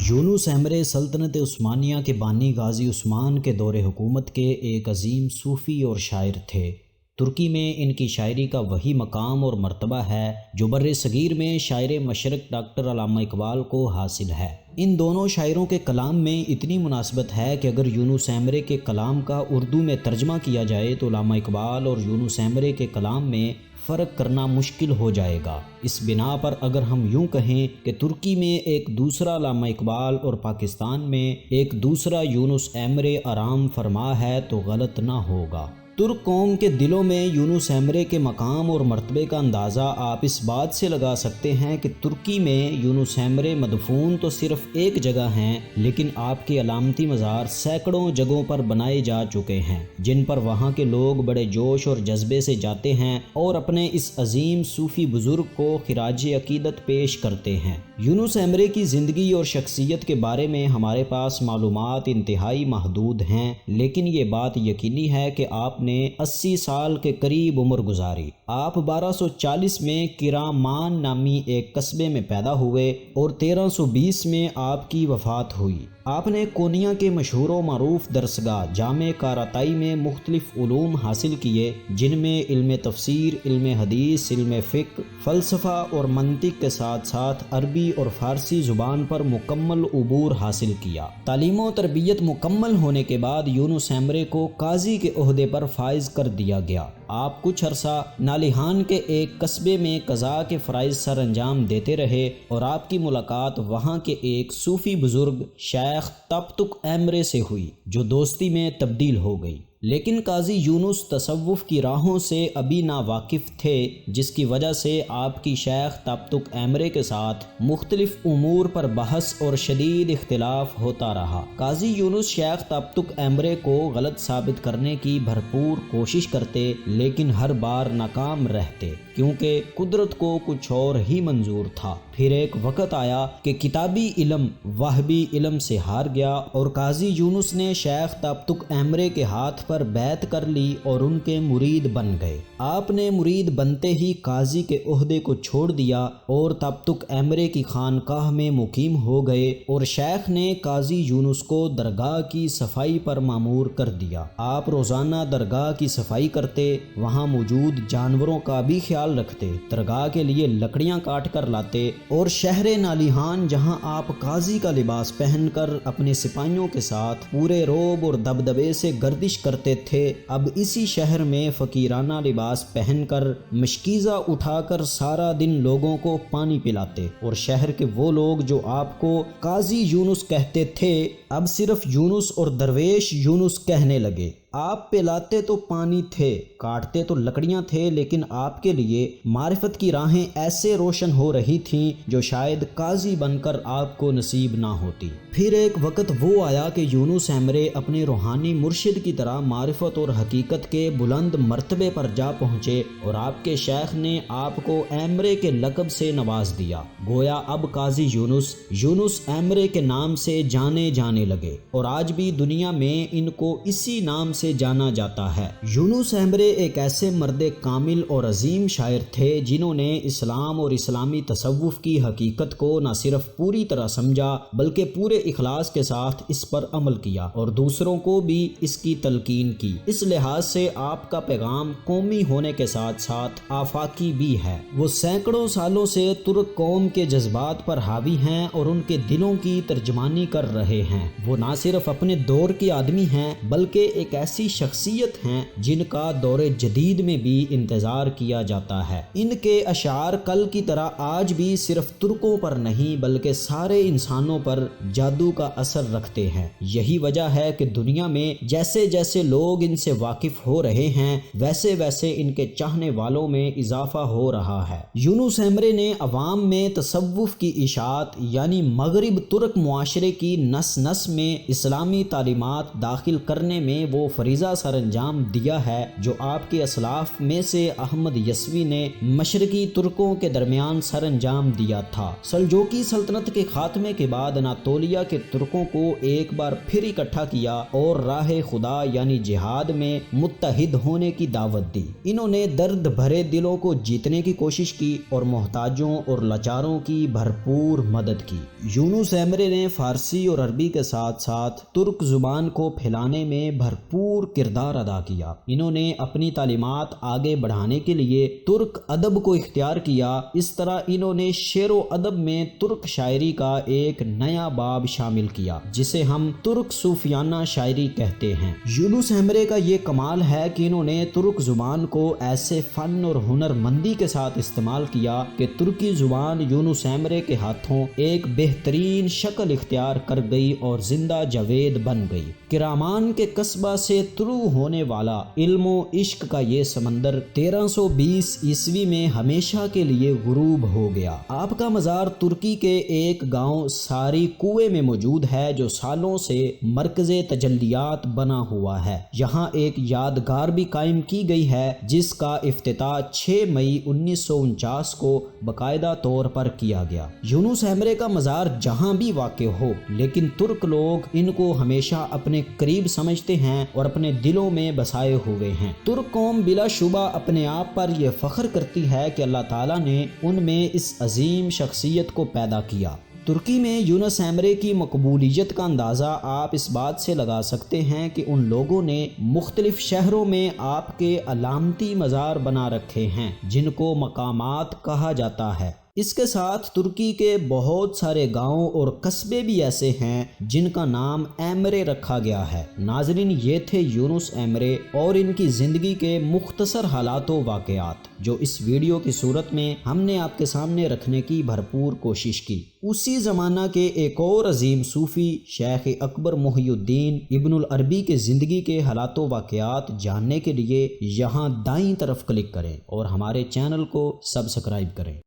یونس Emre سلطنت عثمانیہ کے بانی غازی عثمان کے دور حکومت کے ایک عظیم صوفی اور شاعر تھے۔ ترکی میں ان کی شاعری کا وہی مقام اور مرتبہ ہے جو بر صغیر میں شاعر مشرق ڈاکٹر علامہ اقبال کو حاصل ہے۔ ان دونوں شاعروں کے کلام میں اتنی مناسبت ہے کہ اگر یونس ایمرے کے کلام کا اردو میں ترجمہ کیا جائے تو علامہ اقبال اور یونس ایمرے کے کلام میں فرق کرنا مشکل ہو جائے گا۔ اس بنا پر اگر ہم یوں کہیں کہ ترکی میں ایک دوسرا علامہ اقبال اور پاکستان میں ایک دوسرا یونس ایمرے آرام فرما ہے تو غلط نہ ہوگا۔ ترک قوم کے دلوں میں یونس ایمرے کے مقام اور مرتبے کا اندازہ آپ اس بات سے لگا سکتے ہیں کہ ترکی میں یونس ایمرے مدفون تو صرف ایک جگہ ہیں، لیکن آپ کے علامتی مزار سینکڑوں جگہوں پر بنائے جا چکے ہیں، جن پر وہاں کے لوگ بڑے جوش اور جذبے سے جاتے ہیں اور اپنے اس عظیم صوفی بزرگ کو خراج عقیدت پیش کرتے ہیں۔ یونس ایمرے کی زندگی اور شخصیت کے بارے میں ہمارے پاس معلومات انتہائی محدود ہیں، لیکن یہ بات یقینی ہے کہ آپ نے 80 سال کے قریب عمر گزاری۔ آپ 1240 میں کرامان نامی ایک قصبے میں پیدا ہوئے اور 1320 میں آپ کی وفات ہوئی۔ آپ نے کونیا کے مشہور و معروف درسگاہ جامع کاراتائی میں مختلف علوم حاصل کیے، جن میں علم تفسیر، علم حدیث، علم فقہ، فلسفہ اور منطق کے ساتھ ساتھ عربی اور فارسی زبان پر مکمل عبور حاصل کیا۔ تعلیم و تربیت مکمل ہونے کے بعد یونس ایمرے کو قاضی کے عہدے پر فائز کر دیا گیا۔ آپ کچھ عرصہ نالیہان کے ایک قصبے میں قضاء کے فرائض سر انجام دیتے رہے اور آپ کی ملاقات وہاں کے ایک صوفی بزرگ شیخ طبطق ایمرے سے ہوئی جو دوستی میں تبدیل ہو گئی، لیکن قاضی یونس تصوف کی راہوں سے ابھی ناواقف تھے، جس کی وجہ سے آپ کی شیخ طبطق ایمرے کے ساتھ مختلف امور پر بحث اور شدید اختلاف ہوتا رہا۔ قاضی یونس شیخ طبطق ایمرے کو غلط ثابت کرنے کی بھرپور کوشش کرتے، لیکن ہر بار ناکام رہتے کیونکہ قدرت کو کچھ اور ہی منظور تھا۔ پھر ایک وقت آیا کہ کتابی علم وہبی علم سے ہار گیا اور قاضی یونس نے شیخ طبطق ایمرے کے ہاتھ پر بیعت کر لی اور ان کے مرید بن گئے۔ آپ نے مرید بنتے ہی قاضی کے عہدے کو چھوڑ دیا اور طبطق ایمرے کی خانقاہ میں مقیم ہو گئے اور شیخ نے قاضی یونس کو درگاہ کی صفائی پر مامور کر دیا۔ آپ روزانہ درگاہ کی صفائی کرتے، وہاں موجود جانوروں کا بھی خیال رکھتے، درگاہ کے لیے لکڑیاں کاٹ کر لاتے اور شہر نالیہان جہاں آپ قاضی کا لباس پہن کر اپنے سپاہیوں کے ساتھ پورے روب اور دبدبے سے گردش کرتے تھے، اب اسی شہر میں فقیرانہ لباس پہن کر مشکیزہ اٹھا کر سارا دن لوگوں کو پانی پلاتے اور شہر کے وہ لوگ جو آپ کو قاضی یونس کہتے تھے اب صرف یونس اور درویش یونس کہنے لگے۔ آپ پلاتے تو پانی تھے، کاٹتے تو لکڑیاں تھے، لیکن آپ کے لیے معرفت کی راہیں ایسے روشن ہو رہی تھیں جو شاید قاضی بن کر آپ کو نصیب نہ ہوتی۔ پھر ایک وقت وہ آیا کہ یونس ایمرے اپنے روحانی مرشد کی طرح معرفت اور حقیقت کے بلند مرتبے پر جا پہنچے اور آپ کے شیخ نے آپ کو ایمرے کے لقب سے نواز دیا۔ گویا اب قاضی یونس ایمرے کے نام سے جانے جانے لگے اور آج بھی دنیا میں ان کو اسی نام سے جانا جاتا ہے۔ یونس ایمرے ایک ایسے مرد کامل اور عظیم شاعر تھے جنہوں نے اسلام اور اسلامی تصوف کی حقیقت کو نہ صرف پوری طرح سمجھا بلکہ پورے اخلاص کے ساتھ اس پر عمل کیا اور دوسروں کو بھی اس کی تلقین کی۔ اس لحاظ سے آپ کا پیغام قومی ہونے کے ساتھ ساتھ آفاقی بھی ہے۔ وہ سینکڑوں سالوں سے ترک قوم کے جذبات پر حاوی ہیں اور ان کے دلوں کی ترجمانی کر رہے ہیں۔ وہ نہ صرف اپنے دور کے آدمی ہیں بلکہ ایک ایسی شخصیت ہیں جن کا دور جدید میں بھی انتظار کیا جاتا ہے۔ ان کے اشعار کل کی طرح آج بھی صرف ترکوں پر نہیں بلکہ سارے انسانوں پر جادو کا اثر رکھتے ہیں۔ یہی وجہ ہے کہ دنیا میں جیسے جیسے لوگ ان سے واقف ہو رہے ہیں ویسے ویسے ان کے چاہنے والوں میں اضافہ ہو رہا ہے۔ یونس ایمرے نے عوام میں تصوف کی اشاعت یعنی مغرب ترک معاشرے کی نس نس میں اسلامی تعلیمات داخل کرنے میں وہ فریضہ سر انجام دیا ہے جو آپ کے اسلاف میں سے احمد یسوی نے مشرقی ترکوں کے درمیان سر انجام دیا تھا۔ سلجوقی سلطنت کے خاتمے کے بعد اناطولیہ کے ترکوں کو ایک بار پھر اکٹھا کیا اور راہ خدا یعنی جہاد میں متحد ہونے کی دعوت دی۔ انہوں نے درد بھرے دلوں کو جیتنے کی کوشش کی اور محتاجوں اور لاچاروں کی بھرپور مدد کی۔ یونس ایمرے نے فارسی اور عربی کے ساتھ ساتھ ترک زبان کو پھیلانے میں بھرپور کردار ادا کیا۔ انہوں نے اپنی تعلیمات آگے بڑھانے کے لیے ترک ادب کو اختیار کیا۔ اس طرح انہوں نے شعر و ادب میں ترک شاعری کا ایک نیا باب شامل کیا جسے ہم ترک صوفیانہ شاعری کہتے ہیں۔ یونس ایمرے کا یہ کمال ہے کہ انہوں نے ترک زبان کو ایسے فن اور ہنر مندی کے ساتھ استعمال کیا کہ ترکی زبان یونس ایمرے کے ہاتھوں ایک بہترین شکل اختیار کر گئی اور زندہ جاوید بن گئی۔ کرمان کے قصبہ سے طلوع ہونے والا علم و عشق کا یہ سمندر 1320 عیسوی میں ہمیشہ کے لیے غروب ہو گیا۔ آپ کا مزار ترکی کے ایک گاؤں ساری کوے میں موجود ہے جو سالوں سے مرکز تجلیات بنا ہوا ہے۔ یہاں ایک یادگار بھی قائم کی گئی ہے جس کا افتتاح 6 مئی 1949 کو باقاعدہ طور پر کیا گیا۔ یونس ایمرے کا مزار جہاں بھی واقع ہو لیکن ترک لوگ ان کو ہمیشہ اپنے قریب سمجھتے ہیں اور اپنے دلوں میں بسائے ہوئے ہیں۔ ترک قوم بلا شبہ اپنے آپ پر یہ فخر کرتی ہے کہ اللہ تعالیٰ نے ان میں اس عظیم شخصیت کو پیدا کیا۔ ترکی میں یونس ایمرے کی مقبولیت کا اندازہ آپ اس بات سے لگا سکتے ہیں کہ ان لوگوں نے مختلف شہروں میں آپ کے علامتی مزار بنا رکھے ہیں جن کو مقامات کہا جاتا ہے۔ اس کے ساتھ ترکی کے بہت سارے گاؤں اور قصبے بھی ایسے ہیں جن کا نام ایمرے رکھا گیا ہے۔ ناظرین، یہ تھے یونس ایمرے اور ان کی زندگی کے مختصر حالات و واقعات جو اس ویڈیو کی صورت میں ہم نے آپ کے سامنے رکھنے کی بھرپور کوشش کی۔ اسی زمانہ کے ایک اور عظیم صوفی شیخ اکبر محی الدین ابن العربی کے زندگی کے حالات و واقعات جاننے کے لیے یہاں دائیں طرف کلک کریں اور ہمارے چینل کو سبسکرائب کریں۔